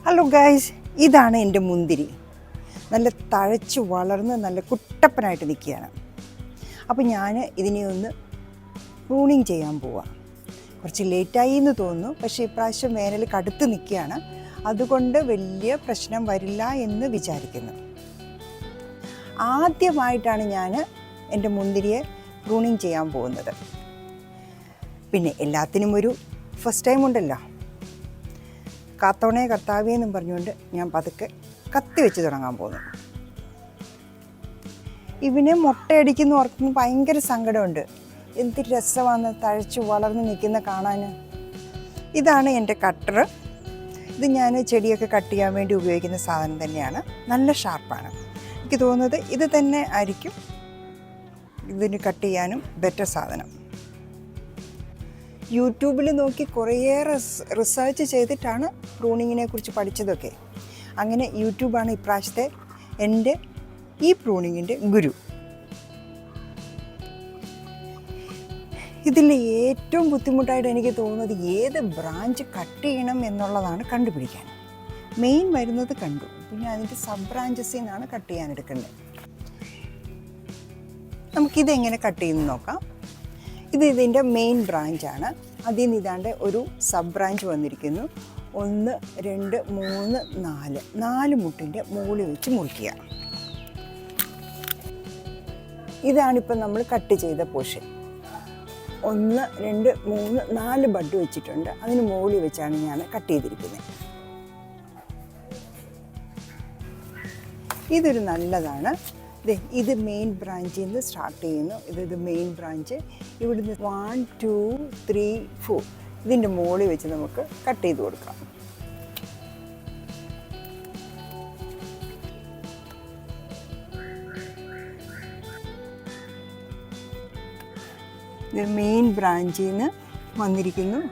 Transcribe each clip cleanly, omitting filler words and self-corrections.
Hello guys, ഇതാണ് എൻ്റെ മുന്തിരി. നല്ല തഴച്ച് വളർന്ന് നല്ല കുട്ടപ്പനായിട്ട് നിൽക്കുകയാണ്. അപ്പോൾ ഞാൻ ഇതിനെ ഒന്ന് പ്രൂണിങ് ചെയ്യാൻ പോവാം. കുറച്ച് ലേറ്റായി എന്ന് തോന്നുന്നു, പക്ഷേ ഇപ്രാവശ്യം വേനൽ കടുത്ത് നിൽക്കുകയാണ്. അതുകൊണ്ട് വലിയ പ്രശ്നം വരില്ല എന്ന് വിചാരിക്കുന്നു. ആദ്യമായിട്ടാണ് ഞാൻ എൻ്റെ മുന്തിരിയെ പ്രൂണിങ് ചെയ്യാൻ പോകുന്നത്. പിന്നെ എല്ലാത്തിനും ഒരു ഫസ്റ്റ് ടൈം ഉണ്ടല്ലോ. കാത്തോണേ കർത്താവേ എന്നും പറഞ്ഞുകൊണ്ട് ഞാൻ പതുക്കെ കത്തി വെച്ച് തുടങ്ങാൻ പോകുന്നു. ഇവനെ മുട്ടയടിക്കുന്ന ഓർക്കുമ്പോൾ ഭയങ്കര സങ്കടമുണ്ട്. എന്ത് രസമാണ് തഴച്ച് വളർന്ന് നിൽക്കുന്ന കാണാൻ. ഇതാണ് എൻ്റെ കട്ടർ. ഇത് ഞാൻ ചെടിയൊക്കെ കട്ട് ചെയ്യാൻ വേണ്ടി ഉപയോഗിക്കുന്ന സാധനം തന്നെയാണ്. നല്ല ഷാർപ്പാണ്. എനിക്ക് തോന്നുന്നത് ഇത് തന്നെ ആയിരിക്കും ഇതിന് കട്ട് ചെയ്യാനും ബെറ്റർ സാധനം. യൂട്യൂബിൽ നോക്കി കുറേയേറെ റിസർച്ച് ചെയ്തിട്ടാണ് പ്രൂണിങ്ങിനെ കുറിച്ച് പഠിച്ചതൊക്കെ. അങ്ങനെ യൂട്യൂബാണ് ഇപ്രാവശ്യത്തെ എൻ്റെ ഈ പ്രൂണിങ്ങിൻ്റെ ഗുരു. ഇതിൽ ഏറ്റവും ബുദ്ധിമുട്ടായിട്ട് എനിക്ക് തോന്നുന്നത് ഏത് ബ്രാഞ്ച് കട്ട് ചെയ്യണം എന്നുള്ളതാണ് കണ്ടുപിടിക്കാൻ. മെയിൻ വരുന്നത് കണ്ടു, പിന്നെ അതിൻ്റെ സബ് ബ്രാഞ്ചസിൽ നിന്നാണ് കട്ട് ചെയ്യാൻ എടുക്കേണ്ടത്. നമുക്കിതെങ്ങനെ കട്ട് ചെയ്യുന്നു നോക്കാം. ഇതിൻ്റെ മെയിൻ ബ്രാഞ്ചാണ്. അതിൽ നിന്ന് ഇതാണ്ട് ഒരു സബ് ബ്രാഞ്ച് വന്നിരിക്കുന്നു. 1, 2, 3, 4 മുട്ടിൻ്റെ മുകളിൽ വെച്ച് മുറിക്കുക. ഇതാണിപ്പം നമ്മൾ കട്ട് ചെയ്ത പോർഷൻ. 1, 2, 3, 4 ബഡ് വെച്ചിട്ടുണ്ട്. അതിന് മുകളിൽ വെച്ചാണ് ഞാൻ കട്ട് ചെയ്തിരിക്കുന്നത്. ഇതൊരു നല്ലതാണ്. ഇത് മെയിൻ ബ്രാഞ്ചിൽ നിന്ന് സ്റ്റാർട്ട് ചെയ്യുന്നു. ഇത് മെയിൻ ബ്രാഞ്ച്. ഇവിടുന്ന് 1, 2, 3, 4 ഇതിൻ്റെ മുകളിൽ വെച്ച് നമുക്ക് കട്ട് ചെയ്ത് കൊടുക്കാം. ഇത് മെയിൻ ബ്രാഞ്ചിൽ നിന്ന് വന്നിരിക്കുന്നു.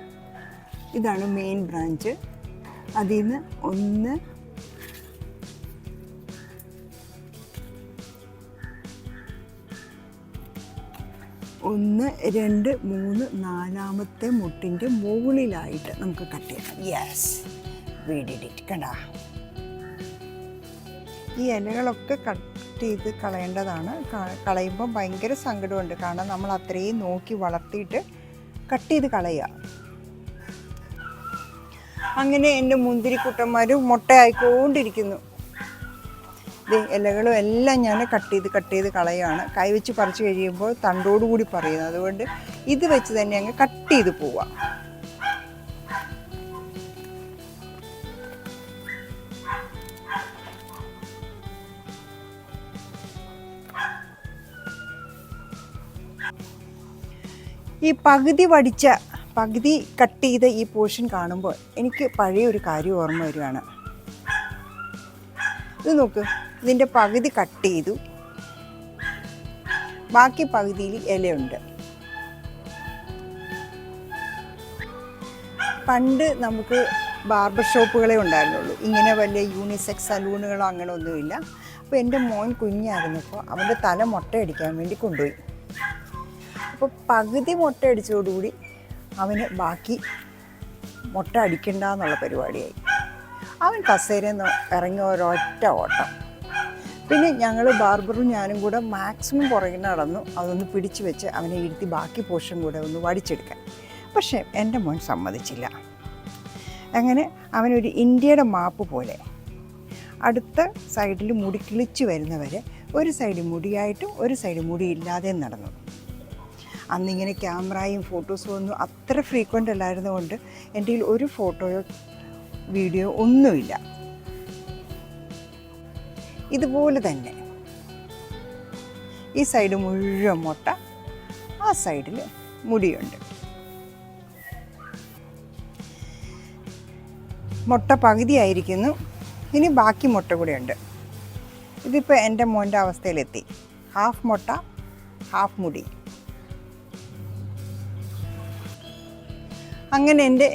ഇതാണ് മെയിൻ ബ്രാഞ്ച്. അതിൽ നിന്ന് 1, 2, 3, 4 മുട്ടിൻ്റെ മുകളിലായിട്ട് നമുക്ക് കട്ട് ചെയ്യണം. Yes, we did it. കണ്ടാ, ഈ ഇലകളൊക്കെ കട്ട് ചെയ്ത് കളയേണ്ടതാണ്. കളയുമ്പോൾ ഭയങ്കര സങ്കടമുണ്ട്. കാരണം നമ്മൾ അത്രയും നോക്കി വളർത്തിയിട്ട് കട്ട് ചെയ്ത് കളയുക. അങ്ങനെ എൻ്റെ മുന്തിരിക്കുട്ടന്മാർ മുട്ടയായിക്കൊണ്ടിരിക്കുന്നു. ഇലകളും എല്ലാം ഞാൻ കട്ട് ചെയ്ത് കളയുകയാണ്. കൈവച്ച് പറിച്ച് കഴിയുമ്പോൾ തണ്ടോടുകൂടി പറയുന്നത്. അതുകൊണ്ട് ഇത് വെച്ച് തന്നെ അങ്ങ് കട്ട് ചെയ്ത് പോവാം. ഈ പകുതി കട്ട് ചെയ്ത ഈ പോർഷൻ കാണുമ്പോൾ എനിക്ക് പഴയ ഒരു കാര്യം ഓർമ്മ വരികയാണ്. ഇത് നോക്ക്, ഇതിൻ്റെ പകുതി കട്ട് ചെയ്തു, ബാക്കി പകുതിയിൽ ഇലയുണ്ട്. പണ്ട് നമുക്ക് ബാർബർ ഷോപ്പുകളെ ഉണ്ടായിരുന്നുള്ളൂ. ഇങ്ങനെ വലിയ യൂണിസെക്സ് സലൂണുകളോ അങ്ങനെ ഒന്നുമില്ല. അപ്പോൾ എൻ്റെ മോൻ കുഞ്ഞായിരുന്നപ്പോൾ അവൻ്റെ തല മുട്ടയടിക്കാൻ വേണ്ടി കൊണ്ടുപോയി. അപ്പോൾ പകുതി മുട്ടയടിച്ചതോടുകൂടി അവന് ബാക്കി മുട്ട അടിക്കണ്ട എന്നുള്ള പരിപാടിയായി. അവൻ കസേരയിൽ നിന്ന് ഇറങ്ങി ഒരൊറ്റ ഓട്ടം. പിന്നെ ഞങ്ങൾ ബാർബറും ഞാനും കൂടെ മാക്സിമം പുറകിൽ നടന്നു. അതൊന്ന് പിടിച്ചു വെച്ച് അവനെ ഇരുത്തി ബാക്കി പോർഷൻ കൂടെ ഒന്ന് വടിച്ചെടുക്കാൻ. പക്ഷേ എൻ്റെ മോൻ സമ്മതിച്ചില്ല. അങ്ങനെ അവനൊരു ഇന്ത്യയുടെ മാപ്പ് പോലെ അടുത്ത സൈഡിൽ മുടി കിളിച്ചു വരുന്നവരെ ഒരു സൈഡ് മുടിയായിട്ടും ഒരു സൈഡ് മുടിയില്ലാതെയും നടന്നു. അന്നിങ്ങനെ ക്യാമറയും ഫോട്ടോസും ഒന്നും അത്ര ഫ്രീക്വൻ്റ് അല്ലായിരുന്നുകൊണ്ട് എൻ്റെ കയ്യിൽ ഒരു ഫോട്ടോയോ വീഡിയോ ഒന്നുമില്ല. ഇതുപോലെ തന്നെ ഈ സൈഡ് മുഴുവൻ മുട്ട, ആ സൈഡിൽ മുടിയുണ്ട്. മുട്ട പകുതിയായിരിക്കുന്നു. ഇനി ബാക്കി മുട്ട കൂടെ ഉണ്ട്. ഇതിപ്പോൾ എൻ്റെ മോൻ്റെ അവസ്ഥയിലെത്തി. ഹാഫ് മുട്ട, ഹാഫ് മുടി. അങ്ങനെ എൻ്റെ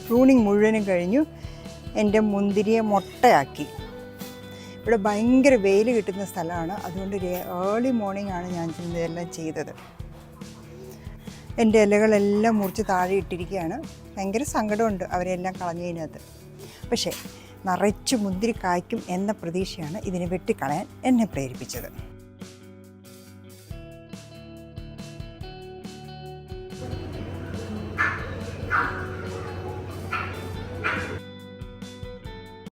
പ്രൂണിങ് മുഴുവനും കഴിഞ്ഞു. എൻ്റെ മുന്തിരിയെ മുട്ടയാക്കി. ഇവിടെ ഭയങ്കര വെയിൽ കിട്ടുന്ന സ്ഥലമാണ്. അതുകൊണ്ട് ഏർലി മോർണിംഗ് ആണ് ഞാൻ ഇതെല്ലാം ചെയ്തത്. എൻ്റെ ഇലകളെല്ലാം മുറിച്ച് താഴെ ഇട്ടിരിക്കുകയാണ്. ഭയങ്കര സങ്കടമുണ്ട് അവരെല്ലാം കളഞ്ഞതിനകത്ത്. പക്ഷേ നിറച്ച് മുന്തിരി കായ്ക്കും എന്ന പ്രതീക്ഷയാണ് ഇതിനെ വെട്ടിക്കളയാൻ എന്നെ പ്രേരിപ്പിച്ചത്.